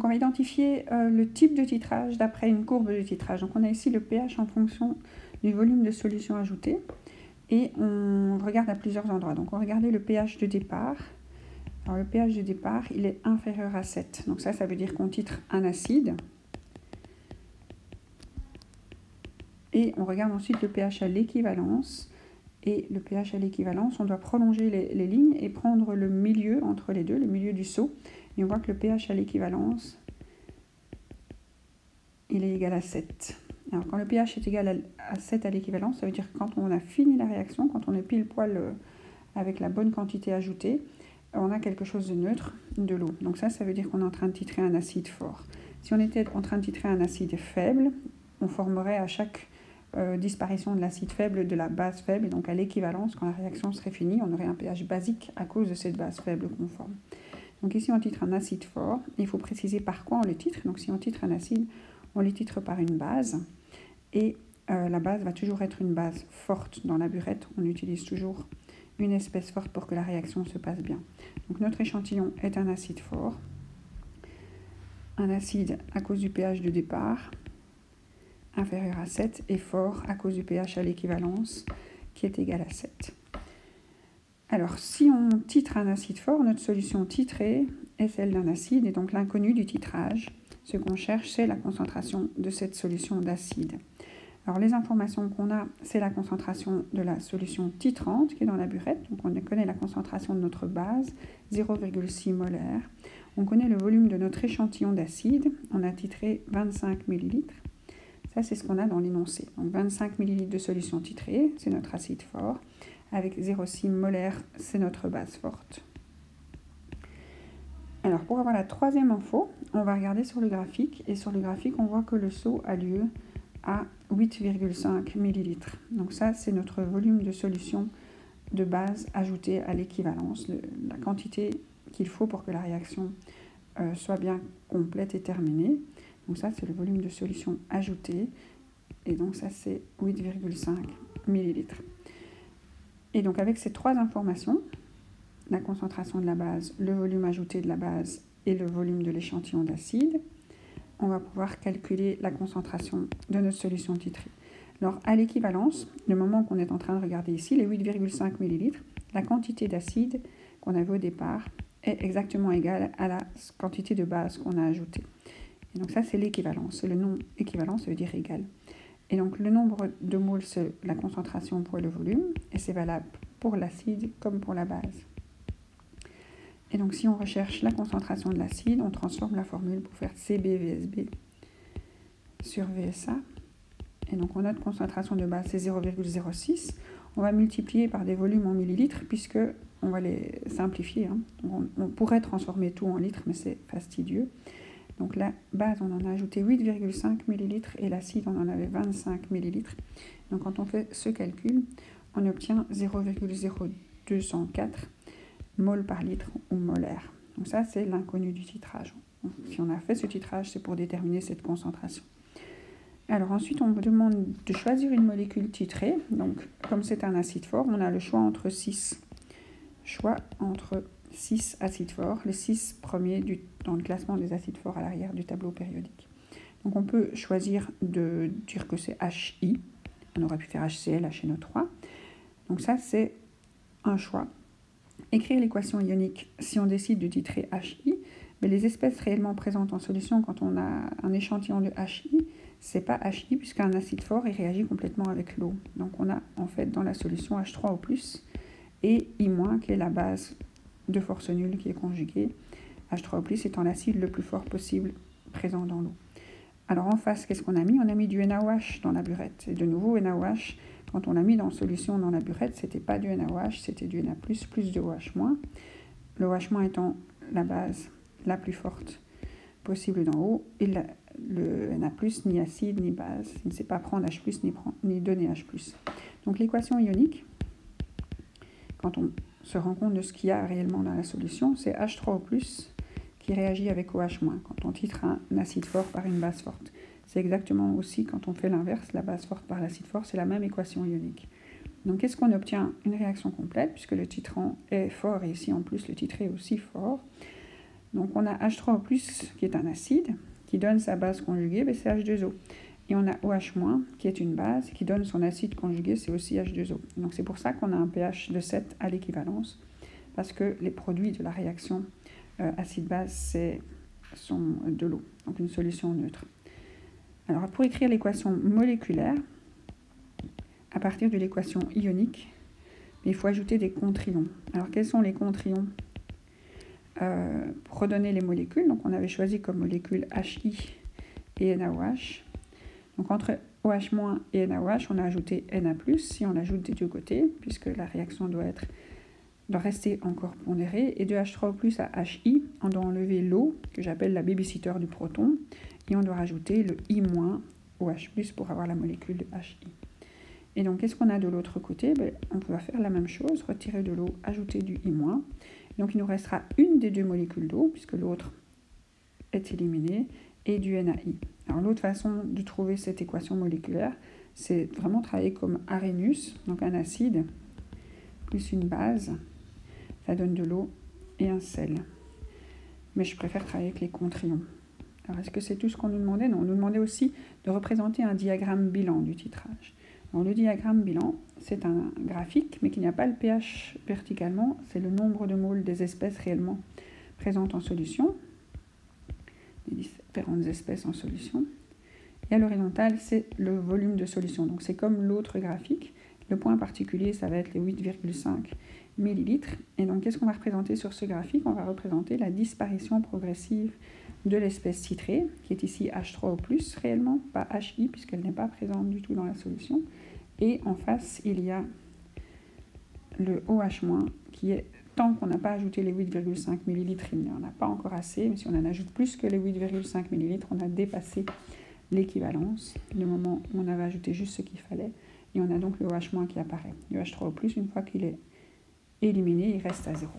Donc on va identifier le type de titrage d'après une courbe de titrage. Donc on a ici le pH en fonction du volume de solution ajouté. Et on regarde à plusieurs endroits. Donc on va regarder le pH de départ. Alors le pH de départ, il est inférieur à 7. Donc ça veut dire qu'on titre un acide. Et on regarde ensuite le pH à l'équivalence. Et le pH à l'équivalence, on doit prolonger les lignes et prendre le milieu entre les deux, le milieu du seau. Et on voit que le pH à l'équivalence, il est égal à 7. Alors quand le pH est égal à 7 à l'équivalence, ça veut dire que quand on a fini la réaction, quand on est pile poil avec la bonne quantité ajoutée, on a quelque chose de neutre, de l'eau. Donc ça veut dire qu'on est en train de titrer un acide fort. Si on était en train de titrer un acide faible, on formerait à chaque disparition de l'acide faible de la base faible, et donc à l'équivalence, quand la réaction serait finie, on aurait un pH basique à cause de cette base faible qu'on forme. Donc ici on titre un acide fort, il faut préciser par quoi on le titre. Donc si on titre un acide, on le titre par une base, et la base va toujours être une base forte. Dans la burette, on utilise toujours une espèce forte pour que la réaction se passe bien. Donc notre échantillon est un acide fort, un acide à cause du pH de départ, inférieur à 7, et fort à cause du pH à l'équivalence, qui est égal à 7. Alors, si on titre un acide fort, notre solution titrée est celle d'un acide, et donc l'inconnu du titrage, ce qu'on cherche, c'est la concentration de cette solution d'acide. Alors, les informations qu'on a, c'est la concentration de la solution titrante qui est dans la burette. Donc, on connaît la concentration de notre base, 0,6 molaire. On connaît le volume de notre échantillon d'acide. On a titré 25 ml. Ça, c'est ce qu'on a dans l'énoncé. Donc, 25 ml de solution titrée, c'est notre acide fort. Avec 0,6 molaire, c'est notre base forte. Alors, pour avoir la troisième info, on va regarder sur le graphique. Et sur le graphique, on voit que le seau a lieu à 8,5 ml. Donc ça, c'est notre volume de solution de base ajouté à l'équivalence, la quantité qu'il faut pour que la réaction soit bien complète et terminée. Donc ça, c'est le volume de solution ajouté. Et donc ça, c'est 8,5 ml. Et donc avec ces trois informations, la concentration de la base, le volume ajouté de la base et le volume de l'échantillon d'acide, on va pouvoir calculer la concentration de notre solution titrée. Alors à l'équivalence, le moment qu'on est en train de regarder ici, les 8,5 ml, la quantité d'acide qu'on avait au départ est exactement égale à la quantité de base qu'on a ajoutée. Et donc ça, c'est l'équivalence. Le nom équivalent, ça veut dire égal. Et donc le nombre de moles, c'est la concentration pour le volume, et c'est valable pour l'acide comme pour la base. Et donc si on recherche la concentration de l'acide, on transforme la formule pour faire CbVSB sur VSA. Et donc notre concentration de base, c'est 0,06. On va multiplier par des volumes en millilitres, puisque on va les simplifier. On pourrait transformer tout en litres, mais c'est fastidieux. Donc la base, on en a ajouté 8,5 ml et l'acide, on en avait 25 ml. Donc quand on fait ce calcul, on obtient 0,0204 mol par litre ou molaire. Donc ça, c'est l'inconnu du titrage. Donc, si on a fait ce titrage, c'est pour déterminer cette concentration. Alors ensuite, on me demande de choisir une molécule titrée. Donc comme c'est un acide fort, on a le choix entre 6 acides forts, les 6 premiers dans le classement des acides forts à l'arrière du tableau périodique. Donc on peut choisir de dire que c'est HI, on aurait pu faire HCl, HNO3. Donc ça, c'est un choix. Écrire l'équation ionique si on décide de titrer HI, mais les espèces réellement présentes en solution quand on a un échantillon de HI, c'est pas HI puisqu'un acide fort il réagit complètement avec l'eau. Donc on a en fait dans la solution H3O+, et I- qui est la base de force nulle qui est conjuguée, H3O+ étant l'acide le plus fort possible présent dans l'eau. Alors en face, qu'est-ce qu'on a mis? On a mis du NaOH dans la burette. Et de nouveau, NaOH, quand on l'a mis dans solution dans la burette, c'était pas du NaOH, c'était du Na+, plus de OH-. Le OH- étant la base la plus forte possible d'en haut, et le Na+, ni acide, ni base. Il ne sait pas prendre H+, ni donner H+. Donc l'équation ionique, quand on se rend compte de ce qu'il y a réellement dans la solution, c'est H3O+, qui réagit avec OH-, quand on titre un acide fort par une base forte. C'est exactement aussi quand on fait l'inverse, la base forte par l'acide fort, c'est la même équation ionique. Donc qu'est-ce qu'on obtient? Une réaction complète, puisque le titrant est fort, et ici en plus le titré est aussi fort. Donc on a H3O+, qui est un acide, qui donne sa base conjuguée, c'est H2O. Et on a OH- qui est une base, qui donne son acide conjugué, c'est aussi H2O. Donc c'est pour ça qu'on a un pH de 7 à l'équivalence, parce que les produits de la réaction acide-base sont de l'eau, donc une solution neutre. Alors pour écrire l'équation moléculaire, à partir de l'équation ionique, il faut ajouter des contrions. Alors quels sont les contrions pour redonner les molécules? Donc on avait choisi comme molécule HI et NaOH. Donc entre OH- et NaOH, on a ajouté Na+, si on l'ajoute des deux côtés, puisque la réaction doit rester encore pondérée. Et de H3O+ à HI, on doit enlever l'eau, que j'appelle la babysitter du proton, et on doit rajouter le I- pour avoir la molécule de HI. Et donc, qu'est-ce qu'on a de l'autre côté? On va faire la même chose, retirer de l'eau, ajouter du I-. Donc, il nous restera une des deux molécules d'eau, puisque l'autre est éliminée, et du NaI. Alors, l'autre façon de trouver cette équation moléculaire, c'est vraiment travailler comme Arrhenius, donc un acide, plus une base, ça donne de l'eau et un sel. Mais je préfère travailler avec les contrions. Alors, est-ce que c'est tout ce qu'on nous demandait? Non, on nous demandait aussi de représenter un diagramme bilan du titrage. Alors, le diagramme bilan, c'est un graphique, mais qui n'y a pas le pH verticalement, c'est le nombre de moles des espèces réellement présentes en solution, les différentes espèces en solution. Et à l'horizontale, c'est le volume de solution. Donc, c'est comme l'autre graphique. Le point particulier, ça va être les 8,5 millilitres. Et donc, qu'est-ce qu'on va représenter sur ce graphique? On va représenter la disparition progressive de l'espèce citrée, qui est ici H3O+, réellement, pas HI, puisqu'elle n'est pas présente du tout dans la solution. Et en face, il y a le OH-, qui est, tant qu'on n'a pas ajouté les 8,5 millilitres, il n'y en a pas encore assez, mais si on en ajoute plus que les 8,5 millilitres, on a dépassé l'équivalence, le moment où on avait ajouté juste ce qu'il fallait, et on a donc le OH- qui apparaît. Le H3O+, une fois qu'il est éliminé, il reste à 0.